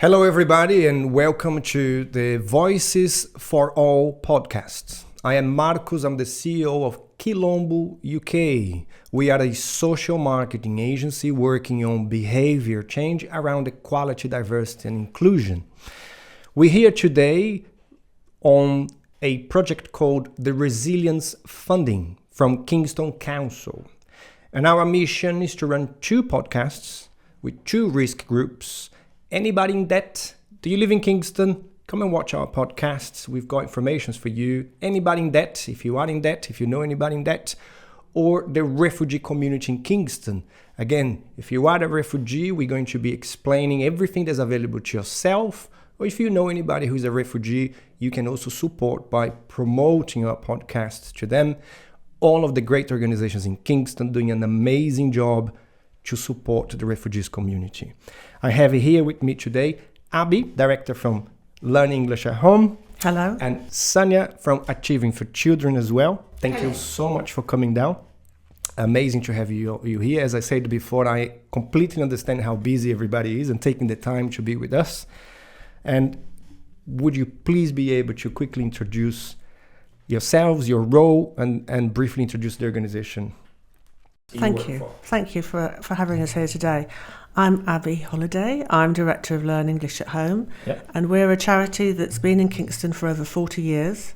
Hello, everybody, and welcome to the Voices for All podcast. I am Marcos. I'm the CEO of Quilombo UK. We are a social marketing agency working on behavior change around equality, diversity, and inclusion. We're here today on a project called the Resilience Funding from Kingston Council. And our mission is to run 2 podcasts with 2 risk groups. Anybody in debt? Do you live in Kingston? Come and watch our podcasts. We've got information for you. Anybody in debt? If you are in debt, if you know anybody in debt, or the refugee community in Kingston. Again, if you are a refugee, we're going to be explaining everything that's available to yourself. Or if you know anybody who's a refugee, you can also support by promoting our podcasts to them. All of the great organizations in Kingston doing an amazing job to support the refugees community. I have here with me today Abby, director from Learn English at Home. Hello. And Sanya from Achieving for Children as well. Thank you so much for coming down. Amazing to have you here. As I said before, I completely understand how busy everybody is and taking the time to be with us. And would you please be able to quickly introduce yourselves, your role, and briefly introduce the organization? Thank you. Thank you for having us here today. I'm Abby Holliday. I'm Director of Learn English at Home. Yep. And we're a charity that's been in Kingston for over 40 years.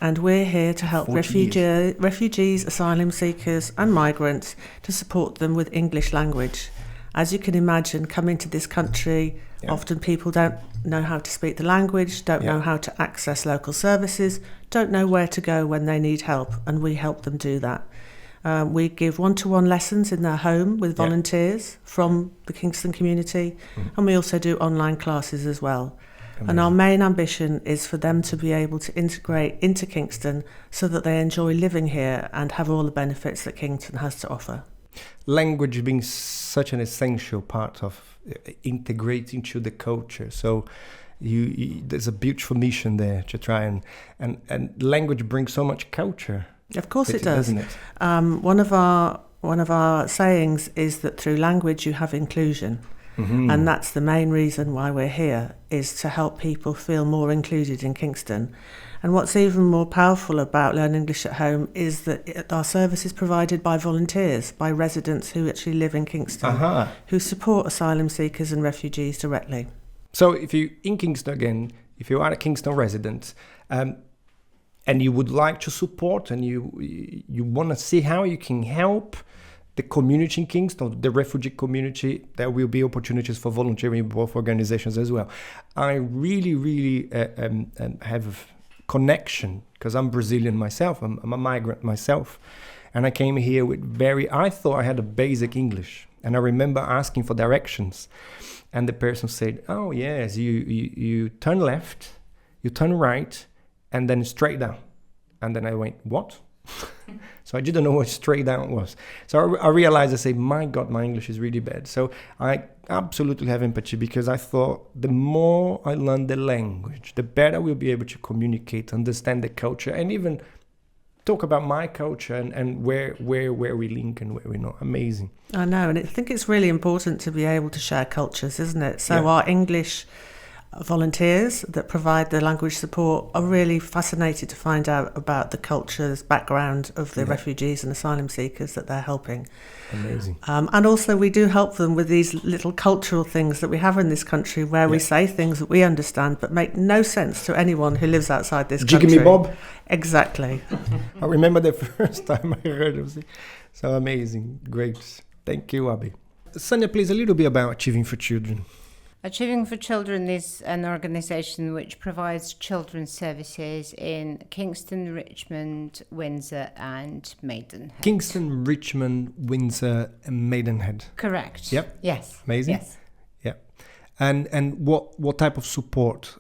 And we're here to help refugees, asylum seekers and migrants to support them with English language. As you can imagine, coming to this country, often people don't know how to speak the language, don't know how to access local services, don't know where to go when they need help, and we help them do that. We give one-to-one lessons in their home with volunteers from the Kingston community, and we also do online classes as well. Amazing. And our main ambition is for them to be able to integrate into Kingston so that they enjoy living here and have all the benefits that Kingston has to offer. Language being such an essential part of integrating to the culture. So there's a beautiful mission there to try and language brings so much culture. Of course it does. Doesn't it? One of our sayings is that through language you have inclusion. Mm-hmm. And that's the main reason why we're here, is to help people feel more included in Kingston. And what's even more powerful about Learn English at Home is that our service is provided by volunteers, by residents who actually live in Kingston, who support asylum seekers and refugees directly. So if you in Kingston again, if you are a Kingston resident, and you would like to support and you want to see how you can help the community in Kingston, the refugee community, there will be opportunities for volunteering in both organizations as well. I really have a connection because I'm Brazilian myself. I'm a migrant myself. And I came here with I thought I had a basic English. And I remember asking for directions. And the person said, oh yes, you turn left, you turn right, and then straight down. And then I went, what? So I didn't know what straight down was. So I realized, I say, my God, my English is really bad. So I absolutely have empathy because I thought the more I learn the language, the better we'll be able to communicate, understand the culture, and even talk about my culture and where we link and where we're not. Amazing. I know, and I think it's really important to be able to share cultures, isn't it? So our English volunteers that provide the language support are really fascinated to find out about the cultures, background of the refugees and asylum seekers that they're helping. Amazing. And also we do help them with these little cultural things that we have in this country where we say things that we understand but make no sense to anyone who lives outside this country. Jiggy me Bob? Exactly. I remember the first time I heard of it. So amazing. Great. Thank you, Abby. Sanya, please, a little bit about Achieving for Children. Achieving for Children is an organisation which provides children's services in Kingston, Richmond, Windsor and Maidenhead. Kingston, Richmond, Windsor and Maidenhead. Correct. Yep. Yes. Amazing. Yes. Yeah. And what type of support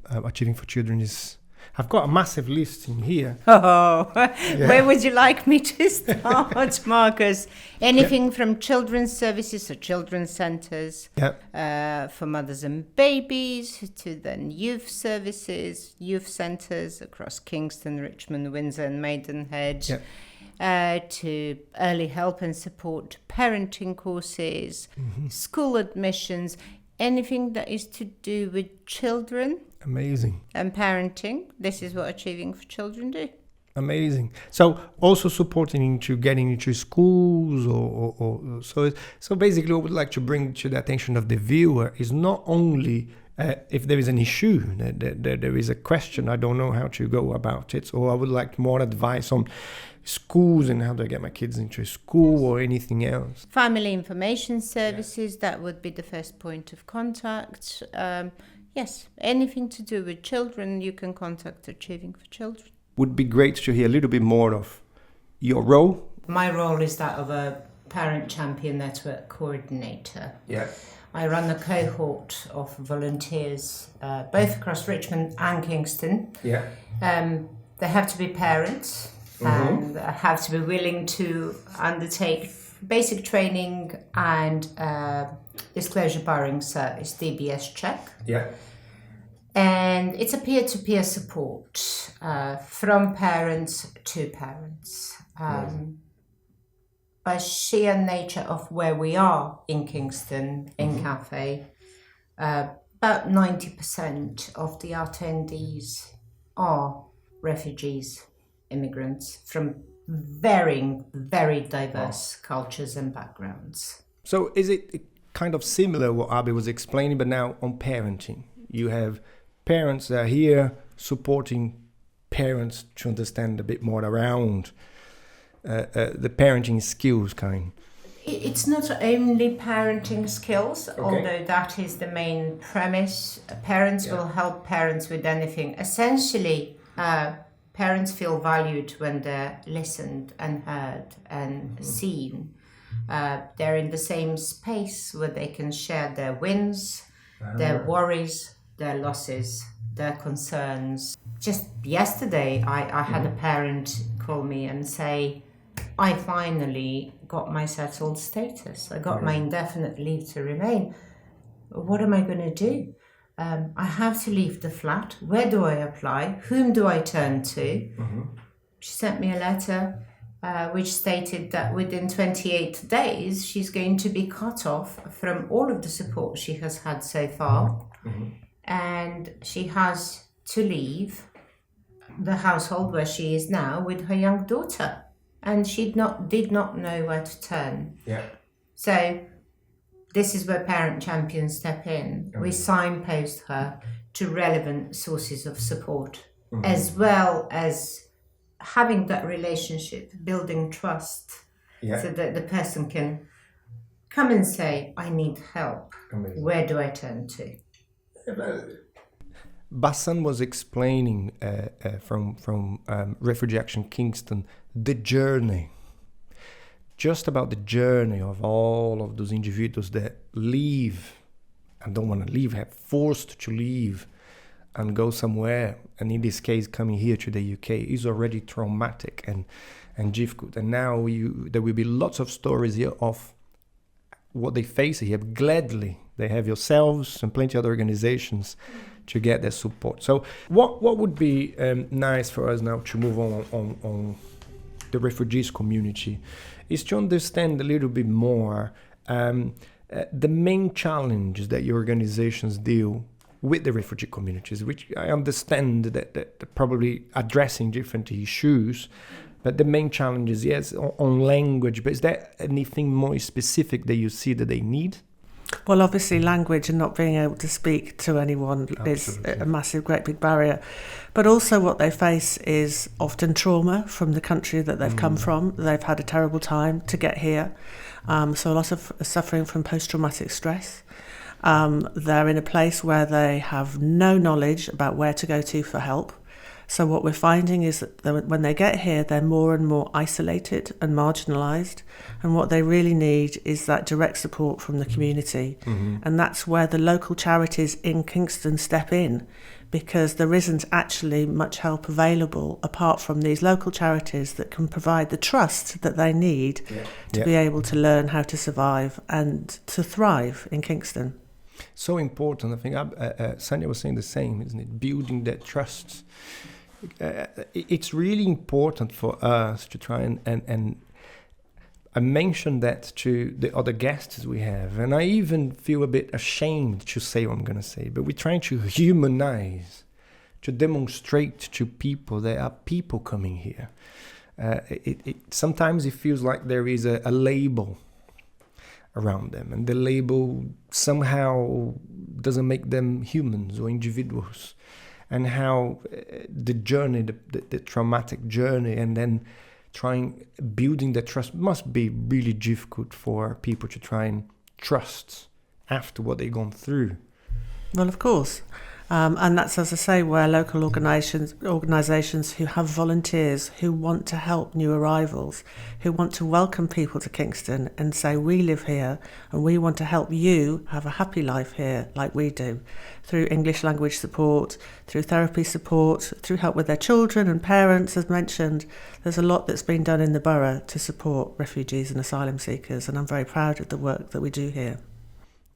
Achieving for Children is? I've got a massive list in here. Oh, where would you like me to start, Marcus? Anything from children's services or children's centres for mothers and babies, to then youth services, youth centres across Kingston, Richmond, Windsor and Maidenhead, to early help and support parenting courses, school admissions, anything that is to do with children. Amazing. And parenting. This is what Achieving for Children do. Amazing. So also supporting into getting into schools or so basically what I would like to bring to the attention of the viewer is not only if there is an issue, that there is a question, I don't know how to go about it, or I would like more advice on schools and how do I get my kids into school or anything else. Family information services, that would be the first point of contact. Yes, anything to do with children, you can contact Achieving for Children. Would be great to hear a little bit more of your role. My role is that of a Parent Champion Network Coordinator. Yeah. I run a cohort of volunteers, both across Richmond and Kingston. Yeah. They have to be parents and have to be willing to undertake basic training and disclosure barring service, DBS check. Yeah. And it's a peer-to-peer support from parents to parents. By sheer nature of where we are in Kingston, in Cafe, about 90% of the attendees are refugees, immigrants from varying, very diverse cultures and backgrounds. So is it kind of similar what Abby was explaining, but now on parenting? You have parents that are here supporting parents to understand a bit more around the parenting skills kind. It's not only parenting skills, although that is the main premise. Parents will help parents with anything. Essentially, parents feel valued when they're listened and heard and seen. They're in the same space where they can share their wins, their worries, their losses, their concerns. Just yesterday, I had a parent call me and say, I finally got my settled status. I got my indefinite leave to remain. What am I going to do? I have to leave the flat. Where do I apply? Whom do I turn to? She sent me a letter which stated that within 28 days, she's going to be cut off from all of the support she has had so far. And she has to leave the household where she is now with her young daughter. And she did not know where to turn. So this is where Parent Champions step in. We signpost her to relevant sources of support, as well as having that relationship, building trust, so that the person can come and say, I need help. Where do I turn to? Bassan was explaining from Refugee Action Kingston the journey, just about the journey of all of those individuals that leave and don't want to leave, have forced to leave and go somewhere, and in this case coming here to the UK is already traumatic and difficult. And now there will be lots of stories here of what they face here. Gladly they have yourselves and plenty of other organizations to get their support. So what would be nice for us now to move on the refugees community is to understand a little bit more the main challenges that your organizations deal with the refugee communities, which I understand that they're probably addressing different issues, but the main challenges, yes, on language, but is there anything more specific that you see that they need? Well, obviously language and not being able to speak to anyone is a massive, great big barrier. But also what they face is often trauma from the country that they've come from. They've had a terrible time to get here. So a lot of suffering from post-traumatic stress. They're in a place where they have no knowledge about where to go to for help. So what we're finding is that when they get here, they're more and more isolated and marginalised. And what they really need is that direct support from the community. And that's where the local charities in Kingston step in, because there isn't actually much help available apart from these local charities that can provide the trust that they need to be able to learn how to survive and to thrive in Kingston. So important. I think Sanya was saying the same, isn't it? Building that trust. It's really important for us to try and I mentioned that to the other guests we have, and I even feel a bit ashamed to say what I'm going to say, but we're trying to humanize, to demonstrate to people there are people coming here. Sometimes it feels like there is a label around them, and the label somehow doesn't make them humans or individuals, and how the journey, the traumatic journey, and then building the trust must be really difficult for people to try and trust after what they've gone through. Well, of course. And that's, as I say, where local organisations who have volunteers who want to help new arrivals, who want to welcome people to Kingston and say, we live here and we want to help you have a happy life here like we do, through English language support, through therapy support, through help with their children and parents, as mentioned. There's a lot that's been done in the borough to support refugees and asylum seekers, and I'm very proud of the work that we do here.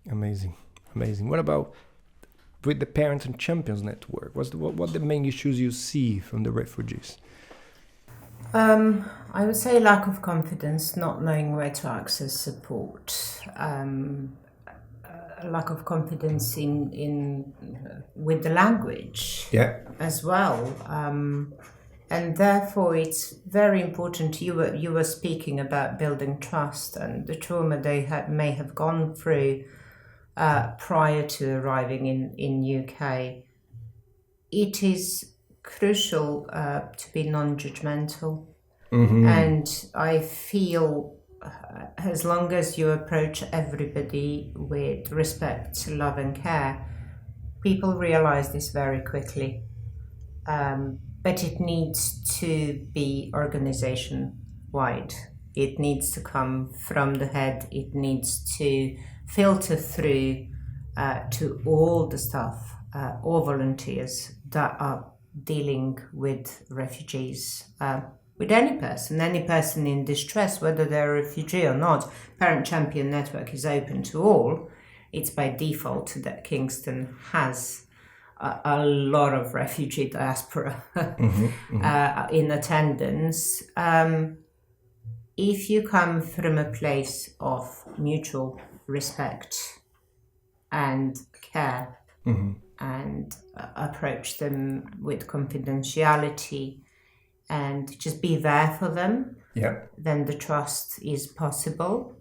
Amazing. What about with the Parents and Champions Network? What the main issues you see from the refugees? I would say lack of confidence, not knowing where to access support, lack of confidence in with the language as well, and therefore it's very important. You were speaking about building trust and the trauma they may have gone through prior to arriving in UK. It is crucial to be non-judgmental, and I feel as long as you approach everybody with respect, love and care, people realize this very quickly, but it needs to be organization-wide. It needs to come from the head. It needs to filter through to all the staff, all volunteers that are dealing with refugees, with any person in distress, whether they're a refugee or not. Parent Champion Network is open to all. It's by default that Kingston has a lot of refugee diaspora in attendance. If you come from a place of mutual respect and care, and approach them with confidentiality and just be there for them, then the trust is possible,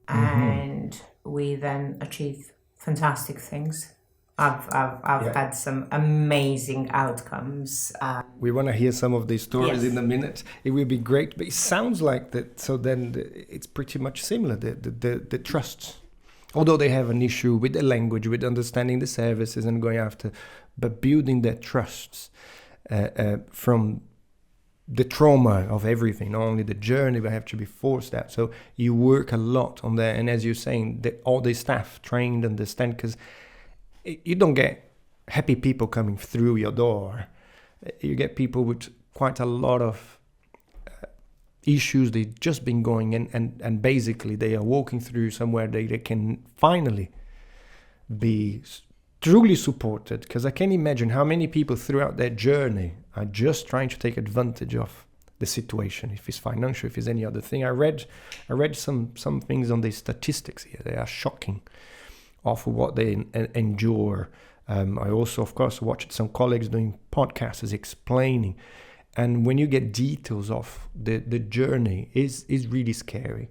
and we then achieve fantastic things. I've had some amazing outcomes. We want to hear some of these stories in a minute. It will be great, but it sounds like that. So then it's pretty much similar. The trust, although they have an issue with the language, with understanding the services and going after, but building that trust from the trauma of everything, not only the journey, but have to be forced out. So you work a lot on that, and as you're saying, all the staff trained, understand, because you don't get happy people coming through your door. You get people with quite a lot of issues. They've just been going in, and basically they are walking through somewhere they can finally be truly supported. Because I can imagine how many people throughout their journey are just trying to take advantage of the situation, if it's financial, if it's any other thing. I read some things on the statistics here. They are shocking of what they endure. I also, of course, watched some colleagues doing podcasts explaining. And when you get details of the journey, is really scary.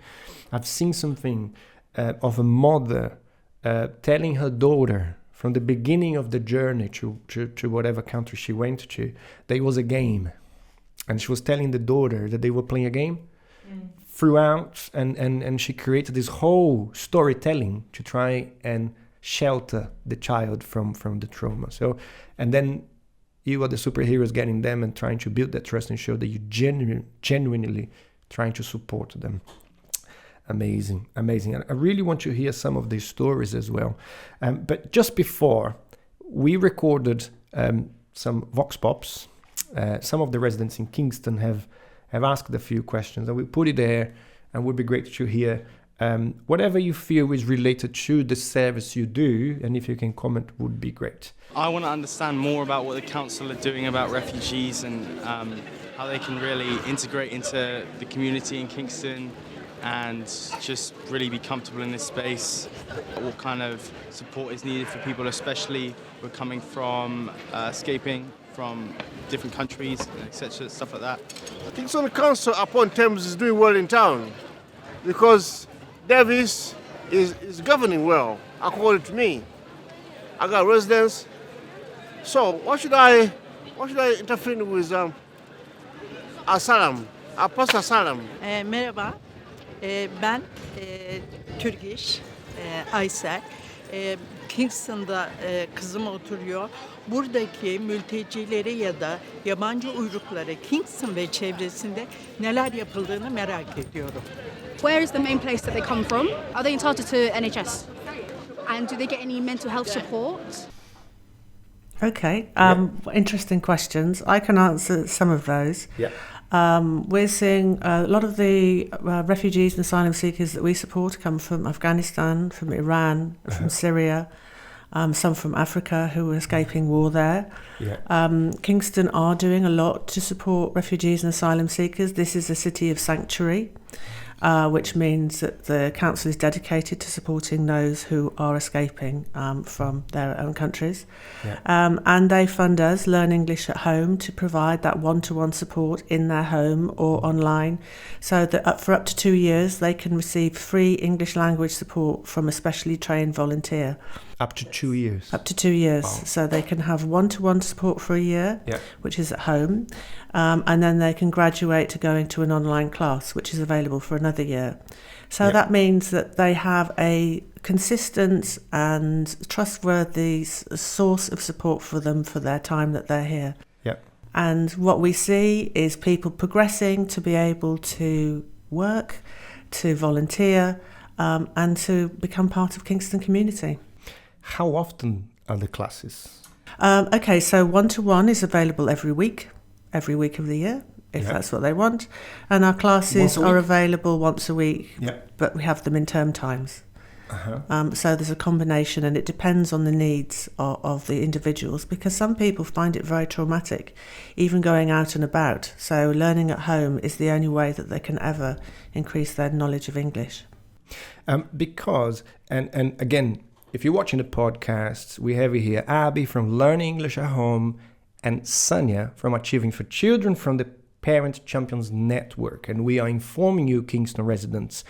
I've seen something of a mother telling her daughter from the beginning of the journey to whatever country she went to, there was a game. And she was telling the daughter that they were playing a game throughout, and she created this whole storytelling to try and shelter the child from the trauma. So, and then you are the superheroes getting them and trying to build that trust and show that you genuinely trying to support them. Amazing. And I really want to hear some of these stories as well. But just before, we recorded some Vox Pops. Some of the residents in Kingston have asked a few questions, and we put it there, and it would be great to hear whatever you feel is related to the service you do, and if you can comment, would be great. I want to understand more about what the council are doing about refugees and how they can really integrate into the community in Kingston. and just really be comfortable in this space. What kind of support is needed for people, especially who are coming from escaping from different countries, etc., stuff like that. I think so. The council upon Thames is doing well in town because Davis is governing well, according to me. I got residents. So what should I interfere with Asylum? Apostle Asylum. Merhaba, ben Türk İş, Aysel. Kingston'da kızım oturuyor. Buradaki mültecileri ya da yabancı uyrukları Kingston ve çevresinde neler yapıldığını merak ediyorum. Where is the main place that they come from? Are they entitled to NHS? And do they get any mental health support? Okay, interesting questions. I can answer some of those. Yeah. We're seeing a lot of the refugees and asylum seekers that we support come from Afghanistan, from Iran, from Syria, some from Africa who are escaping war there. Yeah. Kingston are doing a lot to support refugees and asylum seekers. This is a city of sanctuary, which means that the council is dedicated to supporting those who are escaping from their own countries. Yeah. And they fund us, Learn English at Home, to provide that one-to-one support in their home or online, so that for up to 2 years they can receive free English language support from a specially trained volunteer. Up to 2 years. Up to 2 years. Wow. So they can have one-to-one support for a year, Yeah. which is at home, and then they can graduate to going to an online class, which is available for another year. So Yeah. that means that they have a consistent and trustworthy source of support for them for their time that they're here. Yeah. And what we see is people progressing to be able to work, to volunteer, and to become part of Kingston community. How often are the classes? Okay, so one-to-one is available every week of the year, if Yeah. that's what they want. And our classes Once a are week? available once a week, Yeah. but we have them in term times. Uh-huh. So there's a combination, and it depends on the needs of the individuals, because some people find it very traumatic, even going out and about. So learning at home is the only way that they can ever increase their knowledge of English. Because, and again, if you're watching the podcast, we have here Abby from Learn English at Home and Sonia from Achieving for Children from the Parent Champions Network. And we are informing you, Kingston residents,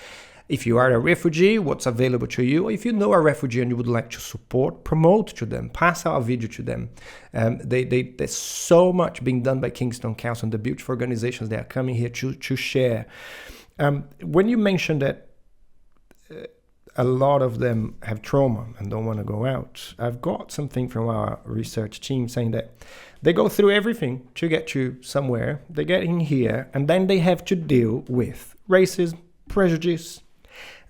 if you are a refugee, what's available to you. Or if you know a refugee and you would like to support, promote to them, pass out a video to them. There's so much being done by Kingston Council and the beautiful organizations that are coming here to share. When you mentioned that a lot of them have trauma and don't want to go out, I've got something from our research team saying that they go through everything to get to somewhere. They get in here and then they have to deal with racism, prejudice,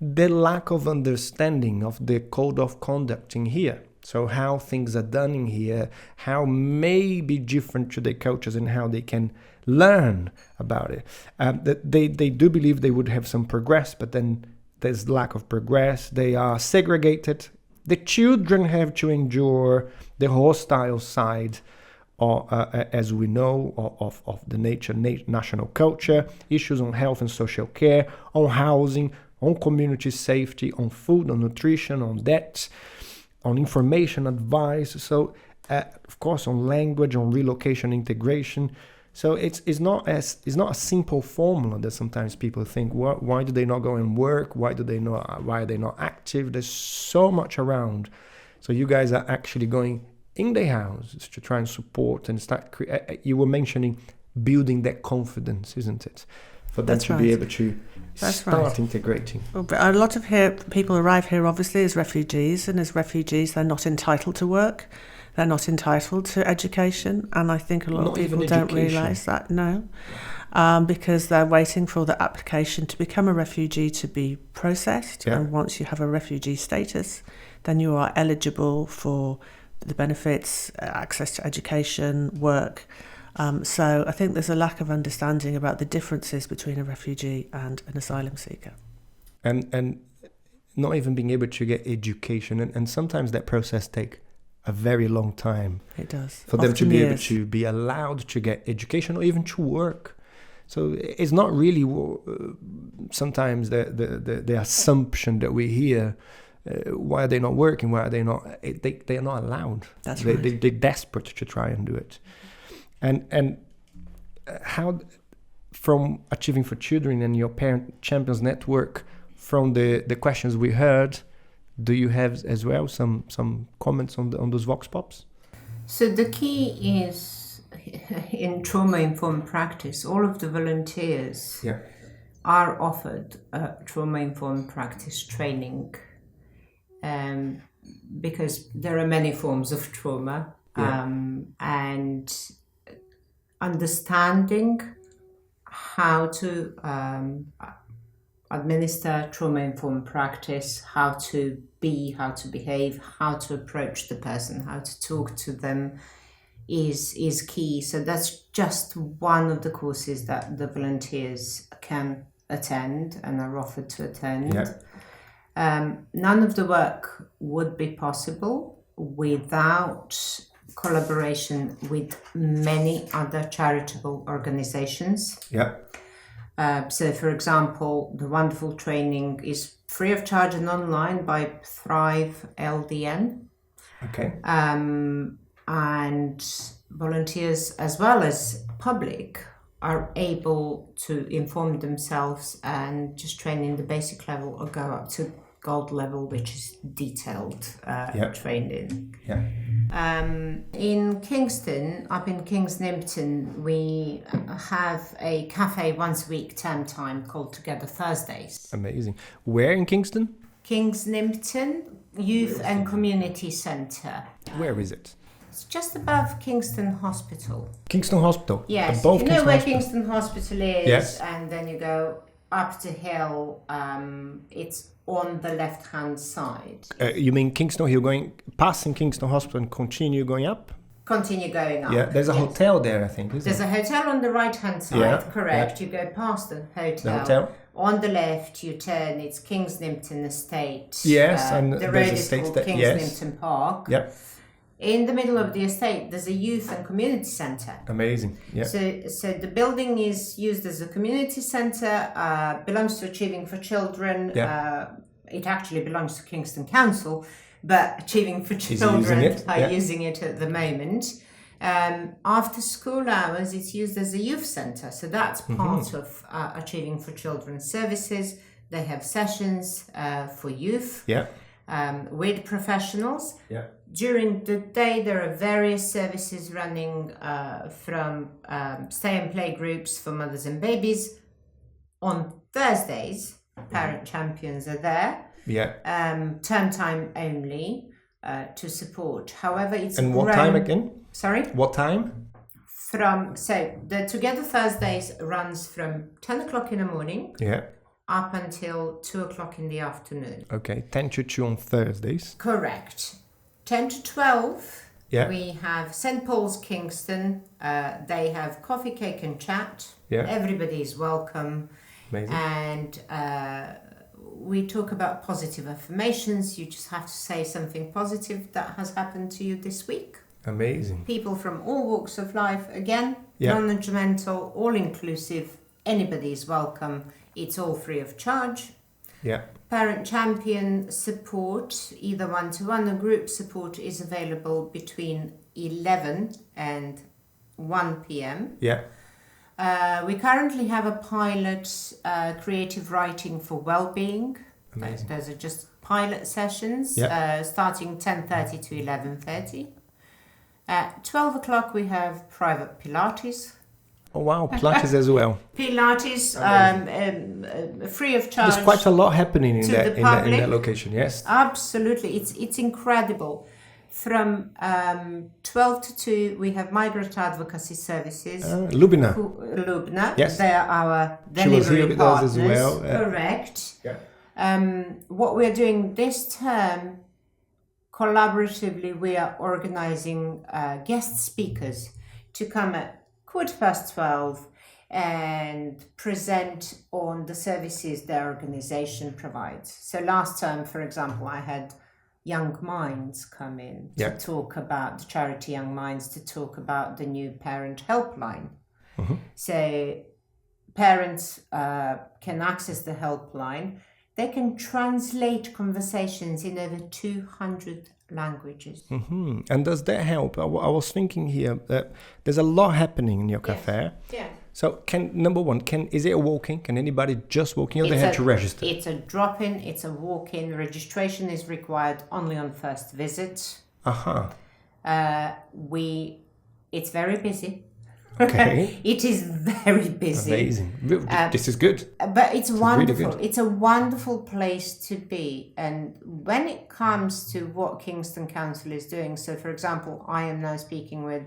the lack of understanding of the code of conduct in here. So how things are done in here, how may be different to their cultures and how they can learn about it. They do believe they would have some progress, but then there's lack of progress. They are segregated. The children have to endure the hostile side, as we know, of the national culture, issues on health and social care, on housing, on community safety, on food, on nutrition, on debt, on information advice. So, of course, on language, on relocation, integration. So it's not a simple formula that sometimes people think. Why do they not go and work? Why are they not active? There's so much around. So you guys are actually going in their houses to try and support and start. You were mentioning building that confidence, isn't it? For them to be able to start integrating. Well, but a lot of people arrive here obviously as refugees, and as refugees they're not entitled to work. They're not entitled to education, and I think a lot of people don't realise that, because they're waiting for the application to become a refugee to be processed. Yeah. And once you have a refugee status, then you are eligible for the benefits, access to education, work. So I think there's a lack of understanding about the differences between a refugee and an asylum seeker. And not even being able to get education, and sometimes that process takes a very long time. It does. For them to be able to be allowed to get education or even to work. So it's not really sometimes the assumption that we hear. Why are they not working? Why are they not? They are not allowed. That's right. They're desperate to try and do it. And how, from Achieving for Children and your Parent Champions Network, from the questions we heard, do you have as well some comments on those vox pops? So the key is in trauma-informed practice, all of the volunteers are offered trauma-informed practice training. Because there are many forms of trauma, and understanding how to administer trauma-informed practice, how to be, how to behave, how to approach the person, how to talk to them is key. So that's just one of the courses that the volunteers can attend and are offered to attend. None of the work would be possible without collaboration with many other charitable organizations. So, for example, the wonderful training is free of charge and online by Thrive LDN. And volunteers as well as public are able to inform themselves and just train in the basic level or go up to gold level, which is detailed training. In Kingston, up in Kings Nimpton, we have a cafe once a week term time called Together Thursdays. Amazing. Where in Kingston? Kings Nimpton Youth and Community Centre. Where is it? It's just above Kingston Hospital. Kingston Hospital? Yes. Above you know Kingston where Hospital. Kingston Hospital is? Yes. And then you go up the hill. It's on the left-hand side. You mean Kingston Hill, passing Kingston Hospital and continue going up? Continue going up. Yeah, there's a hotel there, I think, isn't There's a hotel on the right-hand side, correct. Yeah. You go past the hotel. The hotel. On the left, you turn, it's Kings Nimpton Estate. Yes, and the there's road a is state called that- Kings yes. Nimpton Park. Yeah. In the middle of the estate, there's a youth and community centre. Amazing. Yeah. So the building is used as a community centre, belongs to Achieving for Children. It actually belongs to Kingston Council, but Achieving for Children are using it at the moment. After school hours, it's used as a youth centre. So that's part of Achieving for Children services. They have sessions for youth with professionals. During the day, there are various services running from stay and play groups for mothers and babies. On Thursdays, Parent Champions are there. Term time only to support. However, it's And what time again? Sorry? What time? So the Together Thursdays runs from 10 o'clock in the morning up until 2 o'clock in the afternoon. Okay, 10 to 2 on Thursdays. Correct. 10 to 12, Yeah. we have St. Paul's Kingston. They have coffee, cake and chat. Yeah. Everybody is welcome. Amazing. And we talk about positive affirmations. You just have to say something positive that has happened to you this week. Amazing. People from all walks of life, again, Yeah. non-judgmental, all-inclusive. Anybody is welcome. It's all free of charge. Yeah. Parent Champion support, either one-to-one or group support, is available between 11 and 1 p.m. Yeah. We currently have a pilot creative writing for well-being. Amazing. Those are just pilot sessions starting 10:30 to 11:30. At 12 o'clock we have private Pilates. Oh wow, Pilates as well. Pilates, free of charge. There's quite a lot happening in to that the in that public. location. Yes. Absolutely, it's incredible. From 12 to 2, we have migrant advocacy services. Lubina. Lubna. Yes. They are our She was delivery here with partners. us as well. Correct. Yeah. What we're doing this term, collaboratively, we are organising guest speakers to come at 12:15 and present on the services their organisation provides. So last term, for example, I had Young Minds come in to talk about the charity Young Minds, to talk about the new parent helpline. So parents can access the helpline. They can translate conversations in over 200 languages. Mm-hmm. And does that help? I was thinking here that there's a lot happening in your cafe. Yeah. So number one, is it a walk-in? Can anybody just walk in, or they have to register? It's a drop-in, it's a walk-in. Registration is required only on first visit. It's very busy. Okay. It is very busy. Amazing. This is good. But it's wonderful. Really good. It's a wonderful place to be. And when it comes to what Kingston Council is doing, so for example, I am now speaking with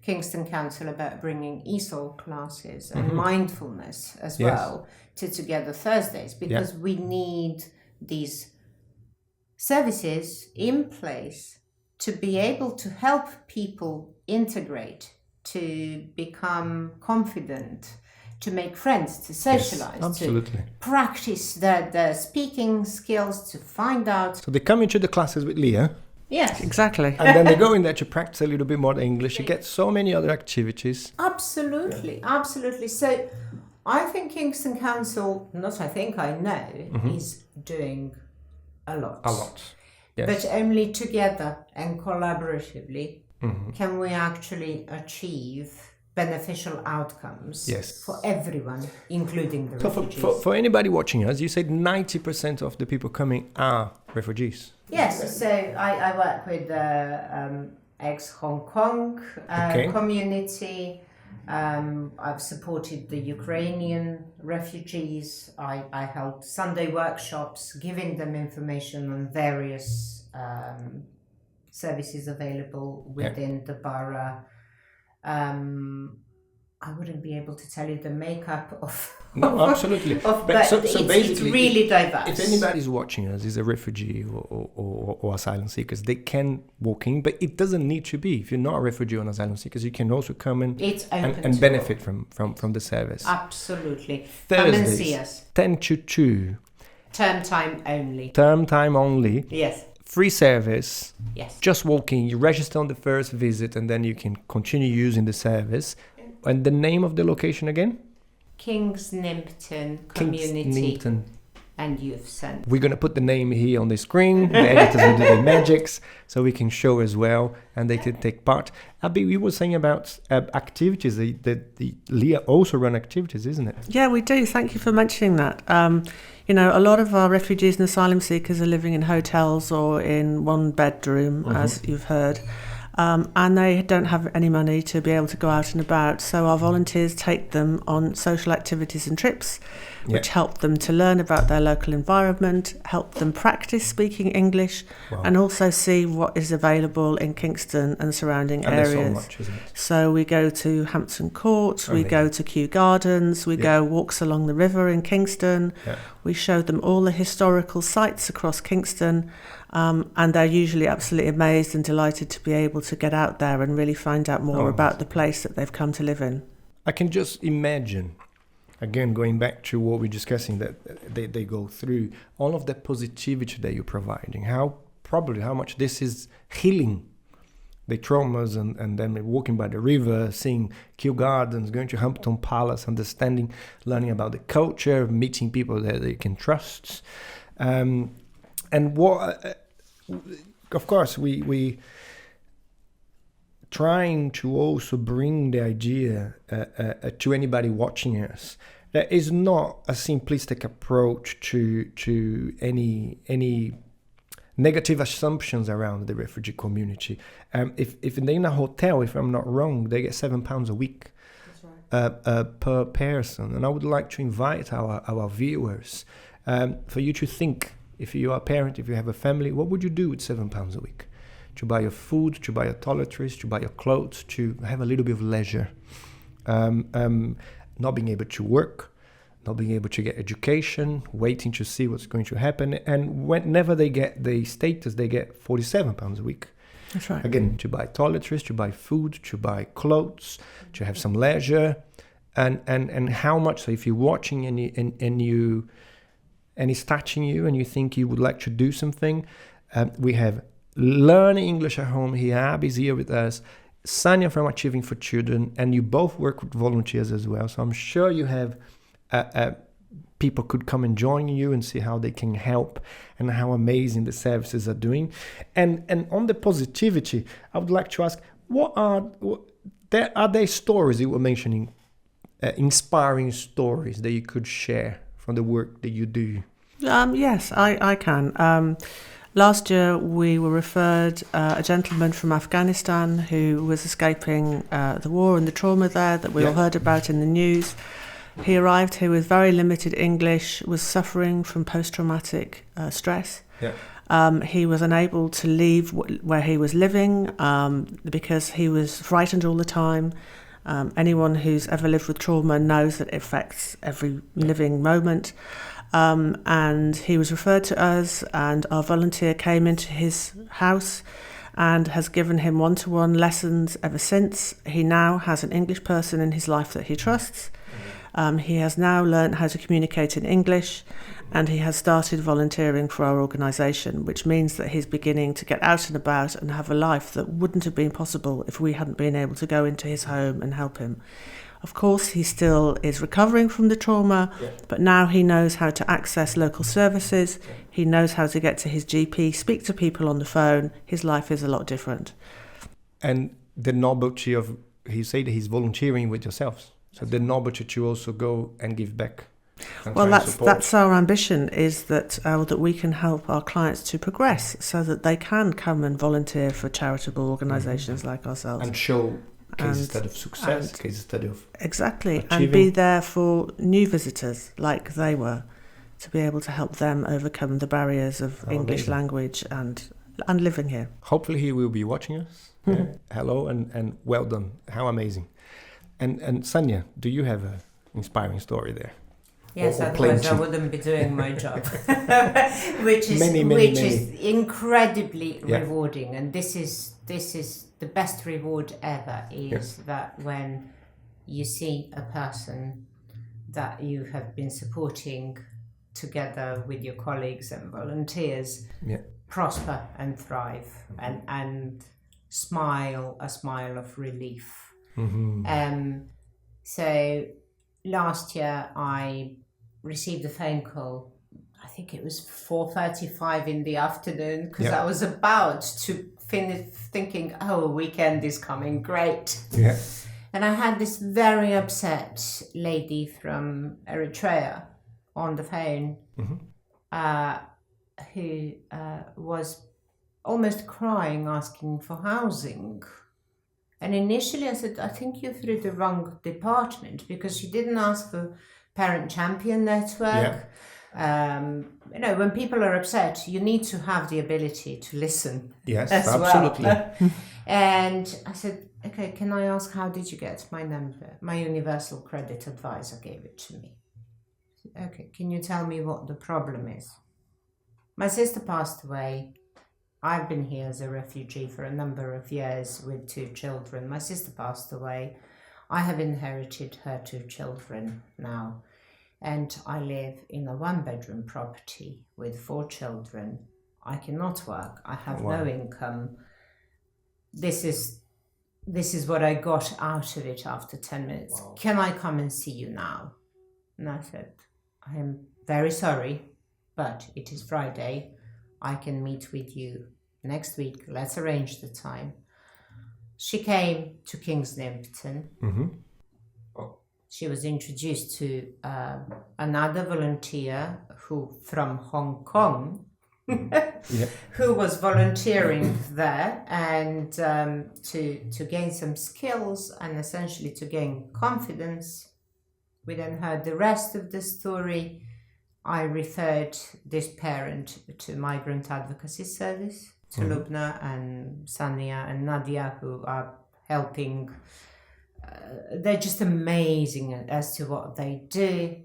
Kingston Council about bringing ESOL classes and mindfulness as well to Together Thursdays, because we need these services in place to be able to help people integrate, to become confident, to make friends, to socialize, to practice their speaking skills, to find out. So they come into the classes with LEAH. Yes. Exactly. And then they go in there to practice a little bit more English. You get so many other activities. Absolutely, absolutely. So I think Kingston Council, I know, is doing a lot. A lot. Yes. But only together and collaboratively can we actually achieve beneficial outcomes for everyone, including the refugees. For anybody watching us, you said 90% of the people coming are refugees. Yes, so I work with the ex-Hong Kong community. I've supported the Ukrainian refugees. I held Sunday workshops, giving them information on various services available within the borough. I wouldn't be able to tell you the makeup of... No, absolutely. But basically, it's really diverse. If anybody's watching us is a refugee or asylum seekers, they can walk in, but it doesn't need to be. If you're not a refugee or an asylum seekers, you can also come in and benefit from the service. Absolutely. Thursdays, come and see us. 10 to 2. Term time only. Term time only. Yes. Free service. Yes. Just walk in, you register on the first visit, and then you can continue using the service. And the name of the location again? Kingsnimpton Community and Youth Centre. We're going to put the name here on the screen. The editors will do their magics so we can show as well and they can take part. Abby, we were saying about activities. The LEAH also run activities, isn't it? Yeah, we do. Thank you for mentioning that. A lot of our refugees and asylum seekers are living in hotels or in one bedroom, as you've heard. And they don't have any money to be able to go out and about. So our volunteers take them on social activities and trips, which help them to learn about their local environment, help them practice speaking English, and also see what is available in Kingston and surrounding areas. There's so much, isn't it? So we go to Hampton Court, we go to Kew Gardens, we go walks along the river in Kingston. We show them all the historical sites across Kingston. And they're usually absolutely amazed and delighted to be able to get out there and really find out more about the place that they've come to live in. I can just imagine, again, going back to what we're discussing, that they go through, all of the positivity that you're providing, how much this is healing the traumas, and then walking by the river, seeing Kew Gardens, going to Hampton Palace, understanding, learning about the culture, meeting people that they can trust. And what... Of course, we trying to also bring the idea to anybody watching us. There is not a simplistic approach to any negative assumptions around the refugee community. If they're in a hotel, if I'm not wrong, they get £7 a week. That's right. Per person. And I would like to invite our viewers for you to think. If you are a parent, if you have a family, what would you do with £7 a week? To buy your food, to buy your toiletries, to buy your clothes, to have a little bit of leisure. Not being able to work, not being able to get education, waiting to see what's going to happen. And whenever they get the status, they get £47 a week. That's right. Again, to buy toiletries, to buy food, to buy clothes, to have some leisure. And how much, so if you're watching and it's touching you and you think you would like to do something, we have Learn English at Home here. Abby's here with us. Sanya from Achieving for Children, and you both work with volunteers as well. So I'm sure you have people could come and join you and see how they can help and how amazing the services are doing. And on the positivity, I would like to ask, are there stories you were mentioning, inspiring stories that you could share from the work that you do? Yes, I can. Last year, we were referred a gentleman from Afghanistan who was escaping the war and the trauma there that we all heard about in the news. He arrived here with very limited English, was suffering from post-traumatic stress. He was unable to leave where he was living because he was frightened all the time. Anyone who's ever lived with trauma knows that it affects every living moment. And he was referred to us, and our volunteer came into his house and has given him one-to-one lessons ever since. He now has an English person in his life that he trusts. He has now learned how to communicate in English, and he has started volunteering for our organisation, which means that he's beginning to get out and about and have a life that wouldn't have been possible if we hadn't been able to go into his home and help him. Of course, he still is recovering from the trauma, but now he knows how to access local services. He knows how to get to his GP, speak to people on the phone. His life is a lot different. And the nobility of, he said he's volunteering with yourselves. So the nobility to also go and give back. Well, that's our ambition, is that we can help our clients to progress so that they can come and volunteer for charitable organisations like ourselves. And show case study of success, case study of exactly, achieving. And be there for new visitors like they were, to be able to help them overcome the barriers of English language and living here. Hopefully he will be watching us. Hello and well done. How amazing. And Sanya, do you have an inspiring story there? Yes, otherwise I wouldn't be doing my job, which is incredibly rewarding. And this is the best reward ever, is that when you see a person that you have been supporting together with your colleagues and volunteers prosper and thrive and smile a smile of relief. So last year I received a phone call. I think it was 4:35 in the afternoon, because I was about to finish thinking, a weekend is coming, great. And I had this very upset lady from Eritrea on the phone, who was almost crying, asking for housing. And initially I said, I think you're through the wrong department, because she didn't ask for Parent Champion Network. When people are upset, you need to have the ability to listen. Yes, as absolutely. Well. And I said, okay, can I ask, how did you get my number? My Universal Credit Advisor gave it to me. Okay, can you tell me what the problem is? My sister passed away. I've been here as a refugee for a number of years with 2 children. My sister passed away. I have inherited her 2 children now, and I live in a 1-bedroom property with 4 children. I cannot work. I have no income. This is what I got out of it after 10 minutes. Can I come and see you now? And I said, I am very sorry, but it is Friday. I can meet with you next week. Let's arrange the time. She came to King's Limpton. She was introduced to another volunteer from Hong Kong, who was volunteering there, and to gain some skills and essentially to gain confidence. We then heard the rest of the story. I referred this parent to Migrant Advocacy Service, to Lubna and Sania and Nadia, who are helping. They're just amazing as to what they do.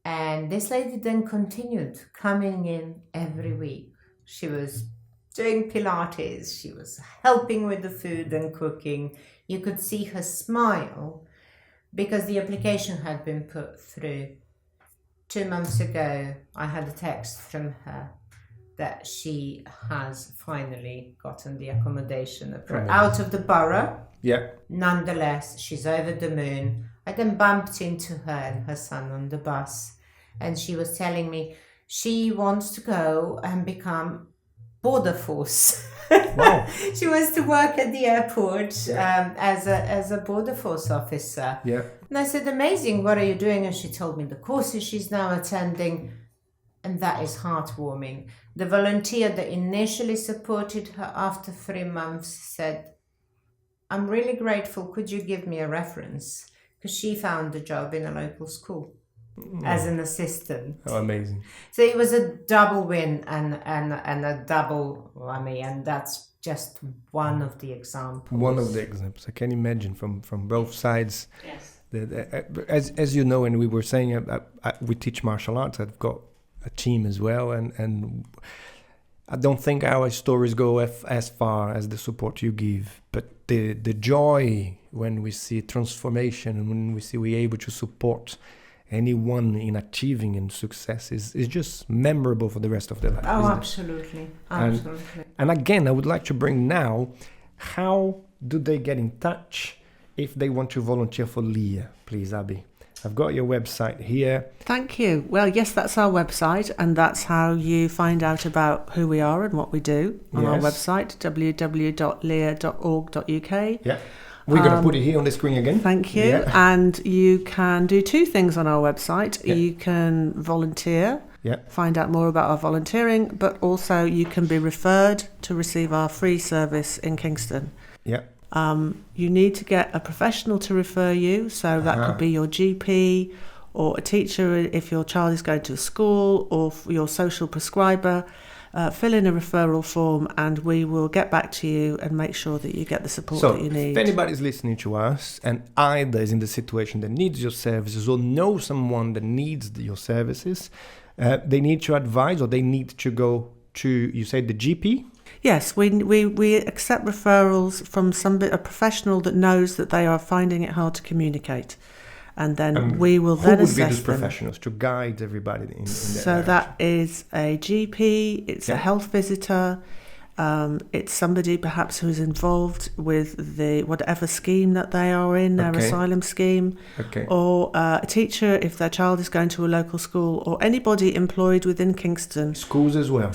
And this lady then continued coming in every week. She was doing Pilates, she was helping with the food and cooking. You could see her smile because the application had been put through. 2 months ago, I had a text from her. that she has finally gotten the accommodation out of the borough. Yeah. Nonetheless, she's over the moon. I then bumped into her and her son on the bus, and she was telling me she wants to go and become border force. Wow. She wants to work at the airport as a border force officer. Yeah. And I said, amazing, what are you doing? And she told me the courses she's now attending. And that is heartwarming. The volunteer that initially supported her after 3 months said, I'm really grateful. Could you give me a reference? Because she found a job in a local school as an assistant. Oh, amazing. So it was a double win and a double whammy. And that's just one of the examples. One of the examples. I can imagine from both sides. Yes. As you know, and we were saying, we teach martial arts. I've got a team as well, and I don't think our stories go as far as the support you give, but the joy when we see transformation and when we see we're able to support anyone in achieving and success is just memorable for the rest of their life. Oh, absolutely. And again, I would like to bring now, how do they get in touch if they want to volunteer for LEAH? Please, Abby. I've got your website here. Thank you. Well, yes, that's our website, and that's how you find out about who we are and what we do on our website, www.leah.org.uk. Yeah. We're going to put it here on the screen again. Thank you. Yeah. And you can do two things on our website. Yeah. You can volunteer, find out more about our volunteering, but also you can be referred to receive our free service in Kingston. Yeah. You need to get a professional to refer you, so that could be your GP or a teacher if your child is going to a school, or your social prescriber. Fill in a referral form and we will get back to you and make sure that you get the support that you need. If anybody's listening to us and either is in the situation that needs your services or know someone that needs your services, they need to advise, or they need to go to, you said, the GP? Yes, we accept referrals from a professional that knows that they are finding it hard to communicate. And then we will then assess them. Who would be those professionals to guide everybody in that So that is a GP, it's a health visitor, it's somebody perhaps who's involved with the whatever scheme that they are in, their asylum scheme, or a teacher if their child is going to a local school, or anybody employed within Kingston. Schools as well.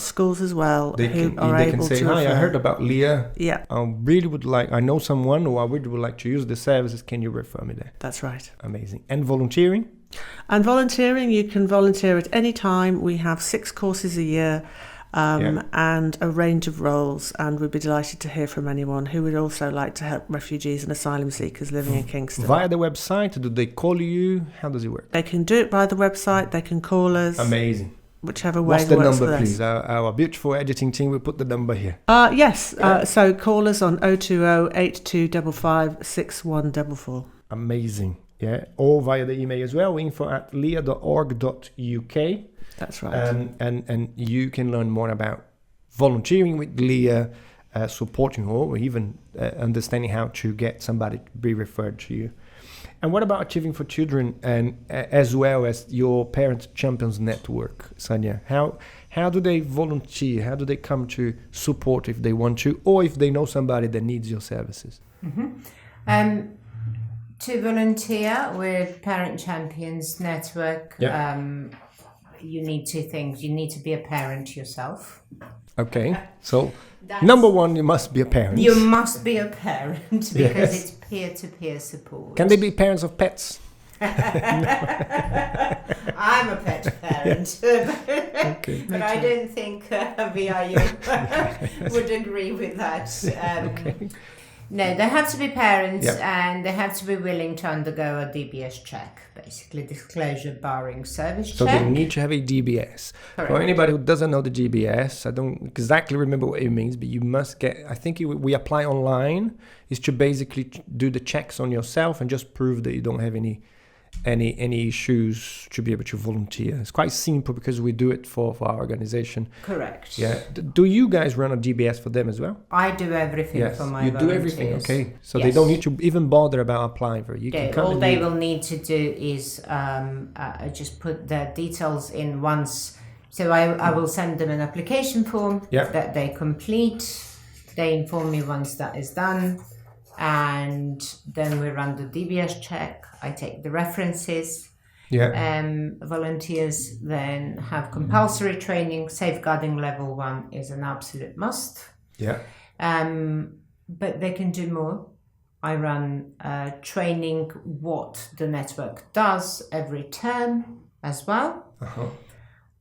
They can say, hi, I heard about LEAH. Yeah. I know someone who I really would like to use the services. Can you refer me there? That's right. Amazing. And volunteering? And volunteering, you can volunteer at any time. We have 6 courses a year. And a range of roles, and we'd be delighted to hear from anyone who would also like to help refugees and asylum seekers living in Kingston. Via the website, do they call you? How does it work? They can do it via the website, they can call us. Amazing. Whichever way works for us. What's the number, please? Our beautiful editing team will put the number here. So call us on 020-8255-6144. Amazing. Yeah, or via the email as well, info@leah.org.uk. That's right. And you can learn more about volunteering with LEAH, supporting, or even understanding how to get somebody to be referred to you. And what about Achieving for Children, and as well as your Parent Champions Network, Sanya? How do they volunteer? How do they come to support if they want to, or if they know somebody that needs your services? Mm-hmm. To volunteer with Parent Champions Network, you need 2 things. You need to be a parent yourself. Okay. So, number 1, you must be a parent. You must be a parent because it's peer-to-peer support. Can they be parents of pets? I'm a pet parent. But I don't think VIU would agree with that. No, they have to be parents and they have to be willing to undergo a DBS check, basically disclosure barring service check. So they need to have a DBS. Correct. For anybody who doesn't know the DBS, I don't exactly remember what it means, but you must get, I think we apply online, is to basically do the checks on yourself and just prove that you don't have any issues to be able to volunteer. It's quite simple because we do it for our organization. Correct. Yeah. Do you guys run a DBS for them as well? I do everything for my volunteers. You do everything, okay. So they don't need to even bother about applying for it. You can come all they will need to do is just put their details in once So I will send them an application form that they complete. They inform me once that is done, and then we run the DBS check. I take the references. Volunteers then have compulsory training. Safeguarding level 1 is an absolute must. But they can do more. I run training what the network does every term as well.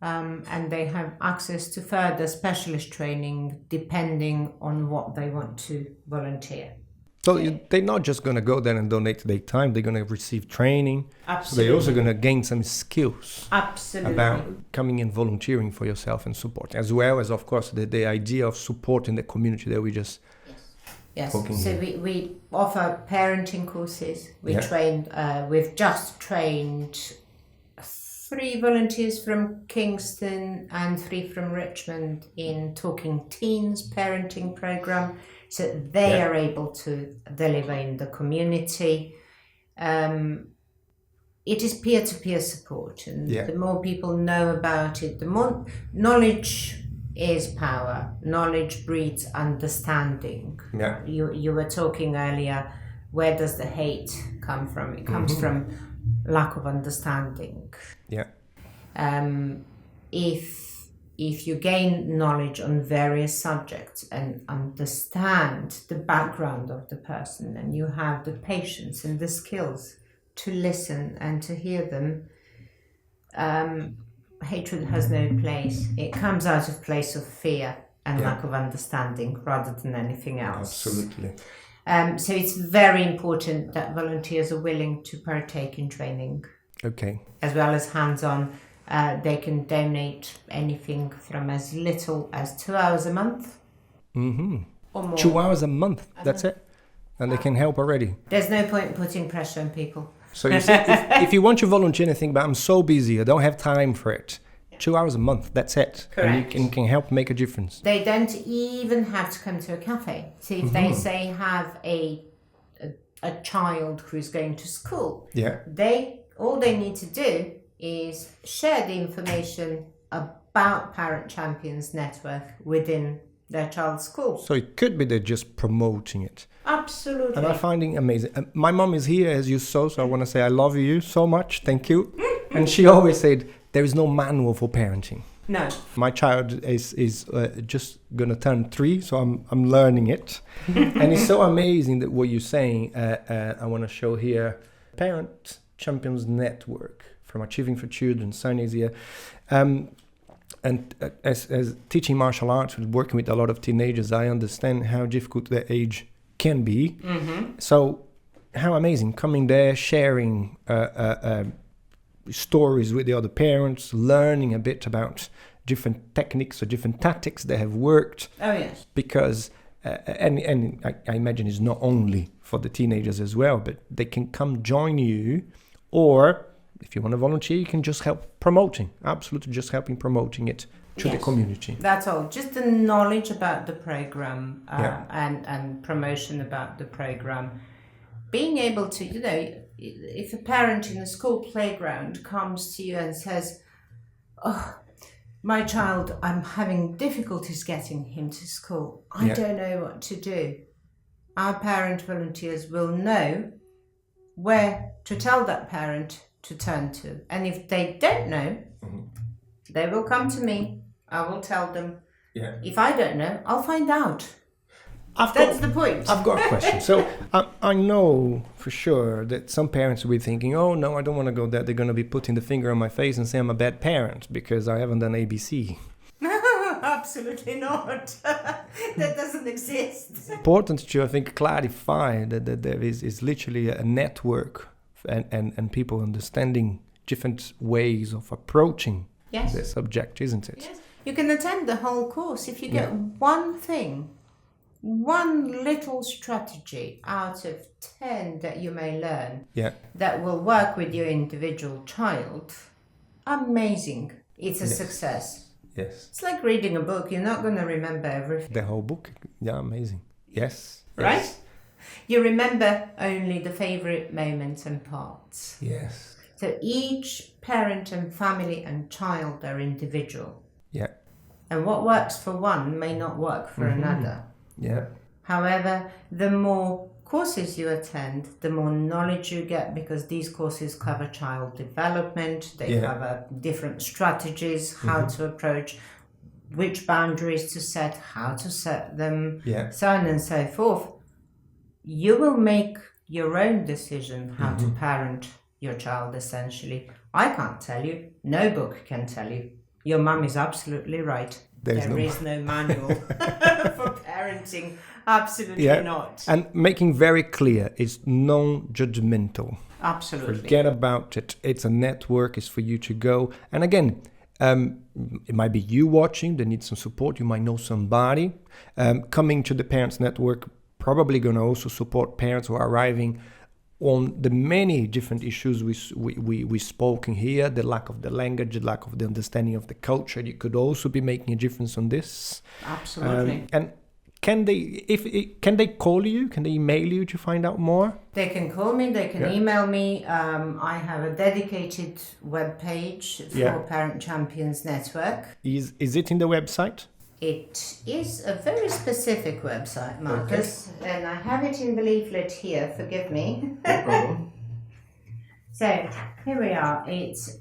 And they have access to further specialist training depending on what they want to volunteer. So they're not just going to go there and donate their time, they're going to receive training. Absolutely. So they're also going to gain some skills. Absolutely. About coming and volunteering for yourself and support, as well as, of course, the idea of supporting the community that we just talking so here. we offer parenting courses. We've just trained 3 volunteers from Kingston and 3 from Richmond in Talking Teens parenting program. So they are able to deliver in the community. It is peer-to-peer support, and the more people know about it, the more knowledge is power. Knowledge breeds understanding. You were talking earlier, where does the hate come from? It comes from lack of understanding. If you gain knowledge on various subjects and understand the background of the person, and you have the patience and the skills to listen and to hear them, hatred has no place. It comes out of place of fear and lack of understanding rather than anything else. Absolutely. So it's very important that volunteers are willing to partake in training. As well as hands-on. They can donate anything from as little as 2 hours a month or more. 2 hours a month, that's it? And they can help already. There's no point in putting pressure on people. So you see, if you want to volunteer anything, but I'm so busy, I don't have time for it. 2 hours a month, that's it. Correct. And you can help make a difference. They don't even have to come to a cafe. So if they say have a child who's going to school, all they need to do is share the information about Parent Champions Network within their child's school. So it could be they're just promoting it. Absolutely. And I'm finding amazing. My mom is here, as you saw, so I want to say I love you so much. Thank you. And she always said, there is no manual for parenting. No. My child is just going to turn 3, so I'm learning it. And it's so amazing that what you're saying. I want to show here, Parent Champions Network. From Achieving for Children, Sun is here. And as teaching martial arts, working with a lot of teenagers, I understand how difficult their age can be. So how amazing, coming there, sharing stories with the other parents, learning a bit about different techniques or different tactics that have worked. Oh, yes. Because, and I imagine it's not only for the teenagers as well, but they can come join you, or if you want to volunteer, you can just help promoting, absolutely just helping promoting it to the community. That's all. Just the knowledge about the program and promotion about the program. Being able to, if a parent in a school playground comes to you and says, oh, my child, I'm having difficulties getting him to school. I don't know what to do. Our parent volunteers will know where to tell that parent to turn to. And if they don't know, they will come to me. I will tell them. If I don't know, I'll find out. That's the point. I've got a question. So I know for sure that some parents will be thinking, oh no, I don't want to go there. They're going to be putting the finger on my face and say I'm a bad parent because I haven't done ABC. Absolutely not. That doesn't exist. It's important to, I think, clarify that there is literally a network and people understanding different ways of approaching the subject, isn't it? Yes. You can attend the whole course if you get one thing, one little strategy out of 10 that you may learn that will work with your individual child. Amazing. It's a success. Yes. It's like reading a book. You're not going to remember everything. The whole book. Yeah, amazing. Yes. Right? You remember only the favorite moments and parts. Yes. So each parent and family and child are individual. Yeah. And what works for one may not work for another. Yeah. However, the more courses you attend, the more knowledge you get, because these courses cover child development, they cover different strategies, how to approach, which boundaries to set, how to set them, so on and so forth. You will make your own decision how to parent your child, essentially. I can't tell you, no book can tell you. Your mum is absolutely right. There is no manual for parenting. Absolutely not. And making very clear, it's non-judgmental. Absolutely. Forget about it. It's a network. It's for you to go. And again, it might be you watching that needs some support. You might know somebody. Coming to the Parents Network, probably going to also support parents who are arriving on the many different issues we spoke in here, the lack of the language, the lack of the understanding of the culture. You could also be making a difference on this. Absolutely. And can they call you? Can they email you to find out more? They can call me. They can email me. I have a dedicated web page for Parent Champions Network. Is it in the website? It is a very specific website, Marcus, and I have it in the leaflet here. Forgive me. No problem. So here we are. It's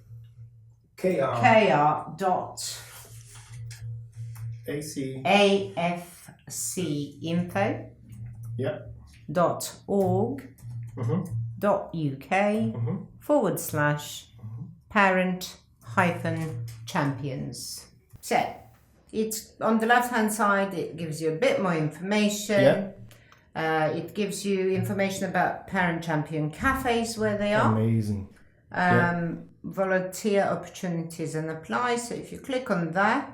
kr.afcinfo. .org.uk/parent-champions. So it's on the left-hand side. It gives you a bit more information. It gives you information about Parent Champion cafes, where they are. Amazing. Volunteer opportunities and apply. So if you click on that.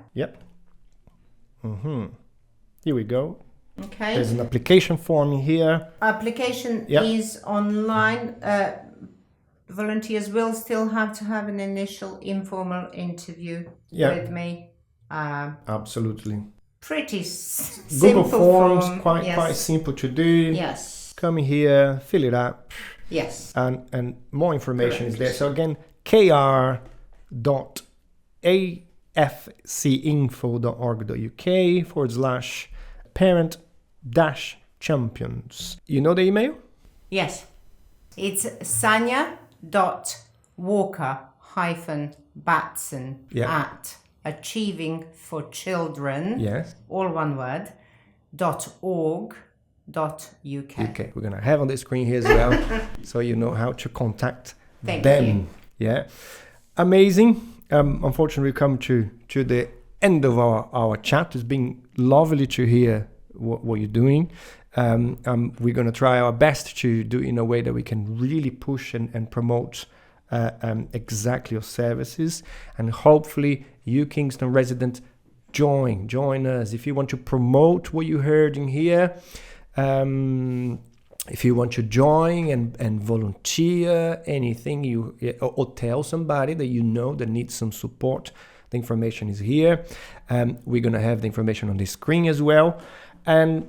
Here we go. Okay. There's an application form here. Application is online. Volunteers will still have to have an initial informal interview with me. Absolutely. Pretty Google simple Forms, form. quite simple to do. Yes. Come here, fill it up. Yes. And more information is there. So again, kr.afcinfo.org.uk/parent-champions. You know the email? Yes. It's sanya.walker-batson at achievingforchildren, all one word, .org.uk. Okay, we're going to have on the screen here as well, so you know how to contact them. Thank you. Yeah, amazing. Unfortunately, we've come to the end of our chat. It's been lovely to hear what you're doing. We're going to try our best to do it in a way that we can really push and promote exactly your services, and hopefully you, Kingston resident, join us. If you want to promote what you heard in here, if you want to join and volunteer anything, or tell somebody that you know that needs some support, the information is here. We're going to have the information on the screen as well. And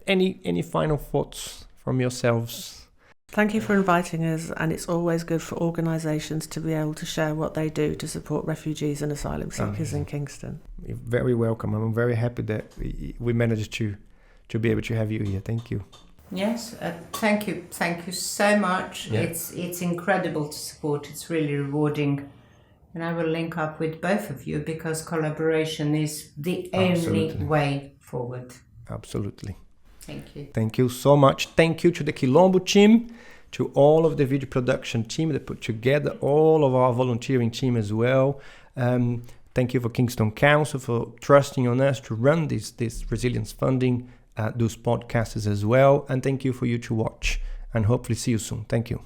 any final thoughts from yourselves? Thank you for inviting us, and it's always good for organisations to be able to share what they do to support refugees and asylum seekers in Kingston. You're very welcome. I'm very happy that we managed to be able to have you here. Thank you. Yes, thank you so much. Yeah. It's incredible to support. It's really rewarding, and I will link up with both of you because collaboration is the only way forward. Absolutely. Thank you. Thank you so much. Thank you to the Quilombo team, to all of the video production team that put together, all of our volunteering team as well. Thank you for Kingston Council for trusting on us to run this resilience funding, those podcasts as well. And thank you for you to watch, and hopefully see you soon. Thank you.